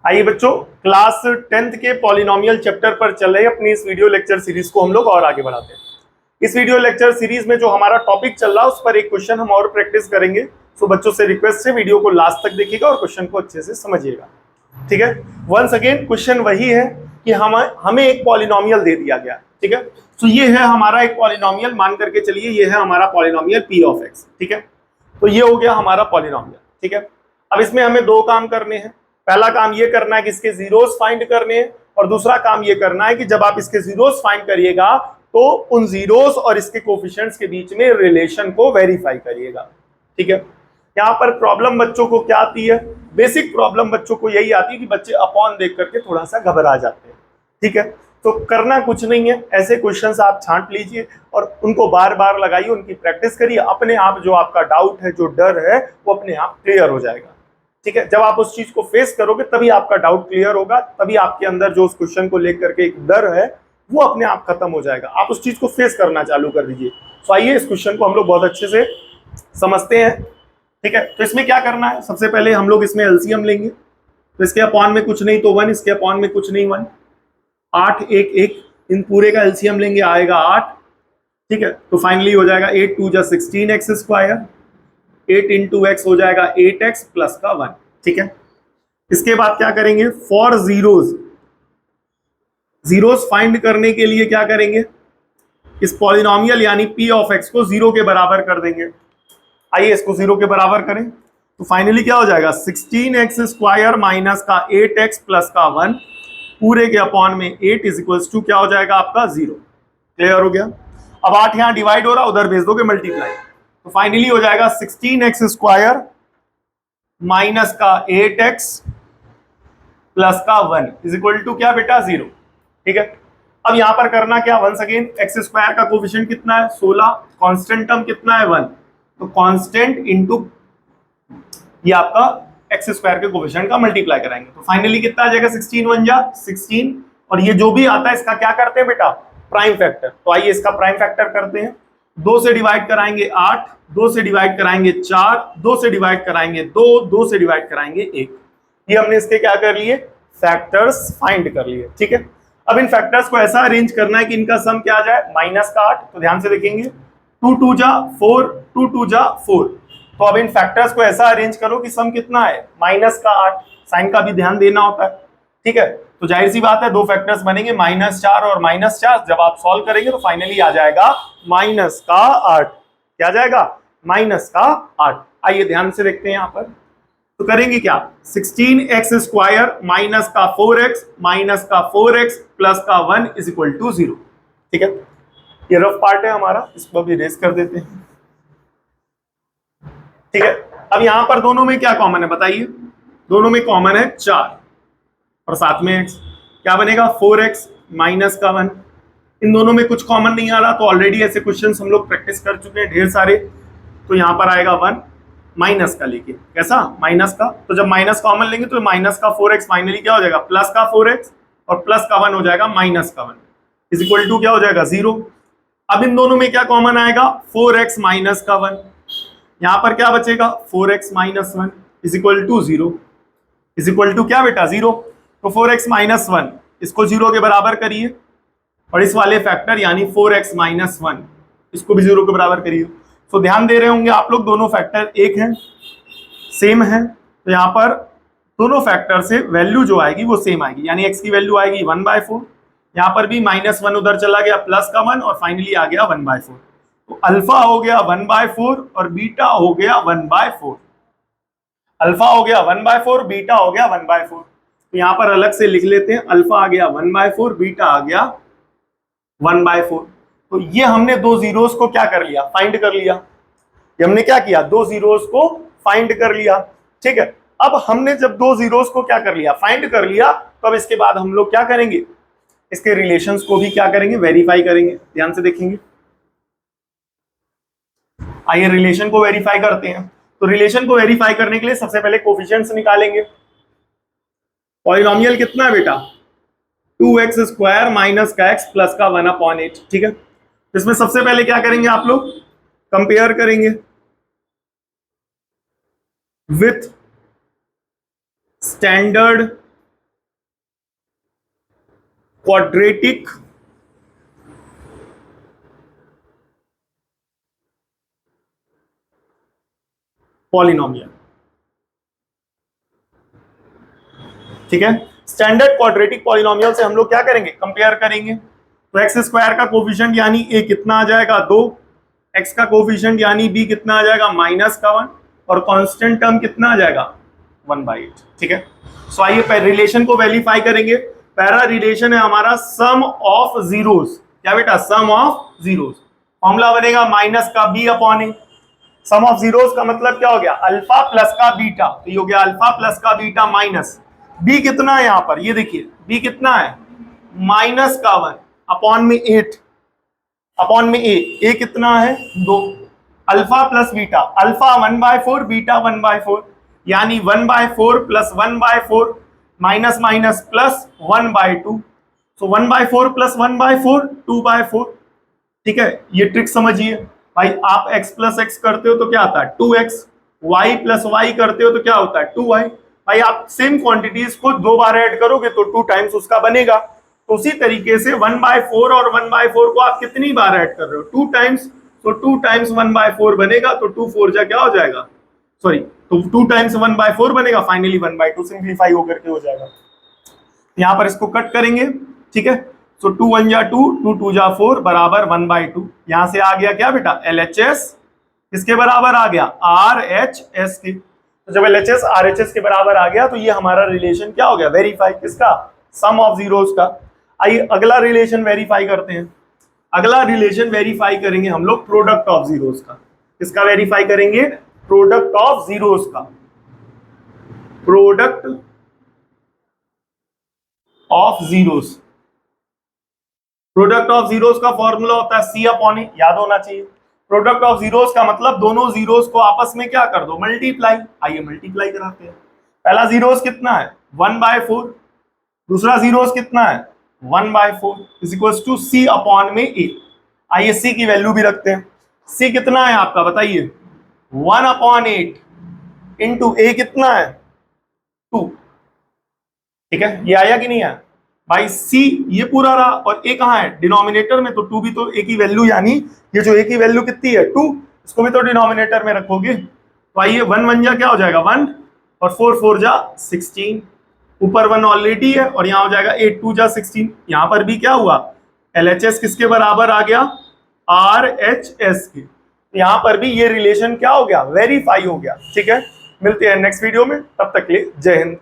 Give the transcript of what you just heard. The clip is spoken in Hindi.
आइए बच्चों, क्लास 10th के पॉलिनोमियल चैप्टर पर चल रहे अपनी इस वीडियो लेक्चर सीरीज को हम लोग और आगे बढ़ाते हैं। इस वीडियो लेक्चर सीरीज में जो हमारा टॉपिक चल रहा है उस पर एक क्वेश्चन हम और प्रैक्टिस करेंगे। सो बच्चों से रिक्वेस्ट है वीडियो को लास्ट तक देखिएगा और क्वेश्चन को अच्छे से समझिएगा। ठीक है, वंस अगेन क्वेश्चन वही है कि हमें एक पॉलिनोमियल दे दिया गया। ठीक है, तो ये है हमारा एक पॉलिनोमियल, मान करके चलिए ये है हमारा पॉलिनोमियल p ऑफ x। ठीक है, तो ये हो गया हमारा पॉलिनोमियल। ठीक है, अब इसमें हमें दो काम करने हैं। पहला काम ये करना है कि इसके जीरोस फाइंड करने हैं, और दूसरा काम ये करना है कि जब आप इसके जीरोस फाइंड करिएगा तो उन जीरोस और इसके कोफिशिएंट्स के बीच में रिलेशन को वेरीफाई करिएगा। ठीक है, यहाँ पर प्रॉब्लम बच्चों को क्या आती है? बेसिक प्रॉब्लम बच्चों को यही आती है कि बच्चे अपॉन देख करके थोड़ा सा घबरा जाते हैं। ठीक है, तो करना कुछ नहीं है, ऐसे क्वेश्चंस आप छांट लीजिए और उनको बार बार लगाइए, उनकी प्रैक्टिस करिए। अपने आप जो आपका डाउट है, जो डर है, वो अपने आप क्लियर हो जाएगा। ठीक है, जब आप उस चीज को फेस करोगे तभी आपका डाउट क्लियर होगा, तभी आपके अंदर जो उस क्वेश्चन को लेकर के एक डर है वो अपने आप खत्म हो जाएगा। आप उस चीज को फेस करना चालू कर दीजिए। तो आइए इस क्वेश्चन को हम लोग बहुत अच्छे से समझते हैं। ठीक है, तो इसमें क्या करना है, सबसे पहले हम लोग इसमें एलसीएम लेंगे। तो इसके अपॉन में कुछ नहीं तो 1, इसके अपॉन में कुछ नहीं 1, 8 1 1, इन पूरे का एलसीएम लेंगे, आएगा 8। ठीक है, तो फाइनली हो जाएगा 8 2 जा 16x स्क्वायर, 8 इंटू एक्स हो जाएगा 8x प्लस का 1। ठीक है, इसके बाद क्या करेंगे, फॉर जीरोस फाइंड करने के लिए क्या करेंगे, इस पॉलिनोमियल यानी p ऑफ x को 0 के बराबर कर देंगे। आइए इसको 0 के बराबर करें, तो फाइनली क्या हो जाएगा, 16x स्क्वायर माइनस का 8x प्लस का 1 पूरे के अपॉन में 8 इज इक्वल्स टू क्या हो जाएगा आपका 0। क्लियर हो गया? अब 8 यहां डिवाइड हो रहा, उधर भेज दोगे मल्टीप्लाई, तो फाइनली हो जाएगा 16x स्क्वायर माइनस का 8x प्लस का 1 इज इक्वल टू क्या बेटा 0। ठीक है, अब यहां पर करना क्या, वंस अगेन एक्स स्क्वायर का कोफिशिएंट कितना है 16, कांस्टेंट टर्म कितना है 1, तो कांस्टेंट इनटू ये आपका एक्स स्क्वायर के कोफिशिएंट का मल्टीप्लाई कराएंगे, तो फाइनली कितना आ जाएगा 16 1 जा 16, और ये जो भी आता है इसका क्या करते हैं बेटा, प्राइम फैक्टर। तो आइए इसका प्राइम फैक्टर करते हैं। 2 से डिवाइड कराएंगे 8, 2 से डिवाइड कराएंगे 4, 2 से डिवाइड कराएंगे 2, 2 से डिवाइड कराएंगे 1। ये हमने इसके क्या कर लिए, फैक्टर्स फाइंड कर लिए। ठीक है, अब इन फैक्टर्स को ऐसा अरेंज करना है कि इनका सम क्या आ जाए, माइनस का 8। तो ध्यान से देखेंगे, 2 2 जा 4, 2 2 जा 4। तो अब इन फैक्टर्स को ऐसा अरेंज करो कि सम कितना है, माइनस का 8। साइन का भी ध्यान देना होता है। ठीक है, तो जाहिर सी बात है दो फैक्टर्स बनेंगे, -4 और -4। जब आप सॉल्व करेंगे तो फाइनली आ जाएगा माइनस का 8। क्या आ जाएगा, माइनस का 8। आइए ध्यान से देखते हैं यहां पर, तो करेंगे क्या, 16x स्क्वायर माइनस का 4x माइनस का 4x प्लस का 1 इज इक्वल टू 0। ठीक है, ये रफ पार्ट है हमारा, इसको भी इरेज कर देते हैं। ठीक है, अब यहां पर दोनों में क्या कॉमन है बताइए, दोनों में कॉमन है 4 और साथ में x, क्या बनेगा 4x माइनस का 1। इन दोनों में कुछ कॉमन नहीं आ रहा, तो ऑलरेडी ऐसे क्वेश्चंस हम लोग प्रैक्टिस कर चुके हैं ढेर सारे। तो यहां पर आएगा 1 माइनस का, लेके कैसा माइनस का, तो जब माइनस कॉमन लेंगे तो माइनस का 4x फाइनली क्या हो जाएगा, प्लस का 4x और प्लस का 1 हो जाएगा माइनस का 1 इज इक्वल टू क्या हो जाएगा 0। अब इन दोनों में क्या कॉमन आएगा, 4x माइनस का 1, यहां पर क्या बचेगा 4x minus 1 is equal to 0, is equal to क्या बेटा 0। तो 4x माइनस 1 इसको 0 के बराबर करिए, और इस वाले फैक्टर यानी 4x माइनस 1 इसको भी 0 के बराबर करिए। तो ध्यान दे रहे होंगे आप लोग, दोनों फैक्टर एक हैं, सेम है, तो यहाँ पर दोनों फैक्टर से वैल्यू जो आएगी वो सेम आएगी, यानी x की वैल्यू आएगी 1/4, यहाँ पर भी -1 उधर चला गया प्लस का 1 और फाइनली आ गया 1/4। तो अल्फा हो गया 1/4 और बीटा हो गया 1/4। अल्फा हो गया 1/4, बीटा हो गया 1/4। तो यहाँ पर अलग से लिख लेते हैं, अल्फा आ गया 1/4, बीटा आ गया 1/4। तो ये हमने दो जीरोस को क्या कर लिया, फाइंड कर लिया। ये हमने क्या किया, दो जीरोस को फाइंड कर लिया। ठीक है, अब हमने जब दो जीरोस को क्या कर लिया, फाइंड कर लिया, तो अब इसके बाद हम लोग क्या करेंगे, इसके रिलेशंस को भी क्या करेंगे, वेरीफाई करेंगे। ध्यान से देखेंगे, आइए रिलेशन को वेरीफाई करते हैं। तो रिलेशन को वेरीफाई करने के लिए सबसे पहले कोफिशिएंट्स निकालेंगे। पॉलिनोमियल कितना है बेटा, 2x स्क्वायर माइनस का x प्लस का 1/8। ठीक है, इसमें सबसे पहले क्या करेंगे आप लोग, कंपेयर करेंगे विथ स्टैंडर्ड क्वाड्रेटिक पॉलिनोमियल। ठीक है, स्टैंडर्ड क्वाड्रेटिक पॉलिनोमियल से हम लोग क्या करेंगे, कंपेयर करेंगे। तो एक्स स्क्वायर का कोफिशिएंट यानी ए कितना आ जाएगा 2, एक्स का कोफिशिएंट यानी बी कितना आ जाएगा -1, और कांस्टेंट टर्म कितना आ जाएगा 1/8। ठीक है, सो आइए रिलेशन को वेरीफाई करेंगे। पहला रिलेशन है हमारा सम ऑफ जीरोस। क्या बेटा, सम ऑफ जीरोस। फॉर्मूला बनेगा माइनस का B upon A. Sum of zeros का मतलब क्या हो गया, अल्फा प्लस का बीटा। तो ये हो गया अल्फा प्लस का बीटा माइनस बी कितना है यहाँ पर, ये देखिए बी कितना है -1 अपॉन में 8 अपॉन में ए कितना है 2। Alpha plus beta, alpha 1/4 beta 1/4, यानी 1/4 प्लस 1/4 माइनस माइनस प्लस 1/2। सो 1/4 प्लस 1/4 2/4। ठीक है, ये ट्रिक समझिए भाई। आप x प्लस एक्स करते हो तो क्या आता है 2x, y प्लस वाई करते हो तो क्या होता है 2y। भाई आप सेम क्वांटिटीज को 2 बार ऐड करोगे तो 2 टाइम्स उसका बनेगा। तो उसी तरीके से 1/4 और 1/4 को आप कितनी बार ऐड कर रहे हो 2 टाइम्स। तो 2 टाइम्स 1/4 बनेगा, तो 2 4 जा क्या हो जाएगा, सॉरी, तो 2 टाइम्स 1/4 बनेगा, फाइनली 1/2 सिंप्लीफाई होकर के हो जाएगा। यहां पर इसको कट करेंगे। ठीक है, सो 2 1 जा 2, 2 2 जा 4 बराबर 1/2। यहां से आ गया क्या बेटा LHS किसके बराबर आ गया RHS के। तो जब LHS RHS के बराबर आ गया तो ये हमारा रिलेशन क्या हो गया, वेरीफाई किसका, सम ऑफ जीरोस का। आइए अगला रिलेशन वेरीफाई करते हैं। अगला रिलेशन वेरीफाई करेंगे हम लोग प्रोडक्ट ऑफ जीरोस का। किसका वेरीफाई करेंगे, प्रोडक्ट ऑफ जीरोस का। Product of zeros, product of zeros का फॉर्मूला होता है C अपॉन ए, याद होना चाहिए। प्रोडक्ट ऑफ जीरोस का मतलब दोनों जीरोस को आपस में क्या कर दो, मल्टीप्लाई। आइए मल्टीप्लाई कराते हैं। पहला जीरोस कितना है 1/4, दूसरा जीरोस कितना है 1/4 is equal to C upon में A। आइए C की वैल्यू भी रखते हैं। C कितना है आपका बताइए 1/8 इंटू A कितना है 2। ठीक है, ये आया कि नहीं आया भाई। C ये पूरा रहा और A कहाँ है डिनोमिनेटर में, तो 2 भी तो A की वैल्यू, यानी ये जो A की वैल्यू कितनी है 2, इसको भी तो डिनोमिनेटर में रखोगे। तो आइए 1 1 जा क्या हो जाएगा 1 और 4 4 जा 16, ऊपर 1 ऑलरेडी है और यहाँ हो जाएगा 8 2 जा 16। यहाँ पर भी क्या हुआ LHS किसके बराबर आ गया RHS के। यहाँ पर भी ये रिलेशन क्या हो गया, वेरीफाई हो गया। ठीक है, मिलते हैं नेक्स्ट वीडियो में, तब तक के लिए जय हिंद।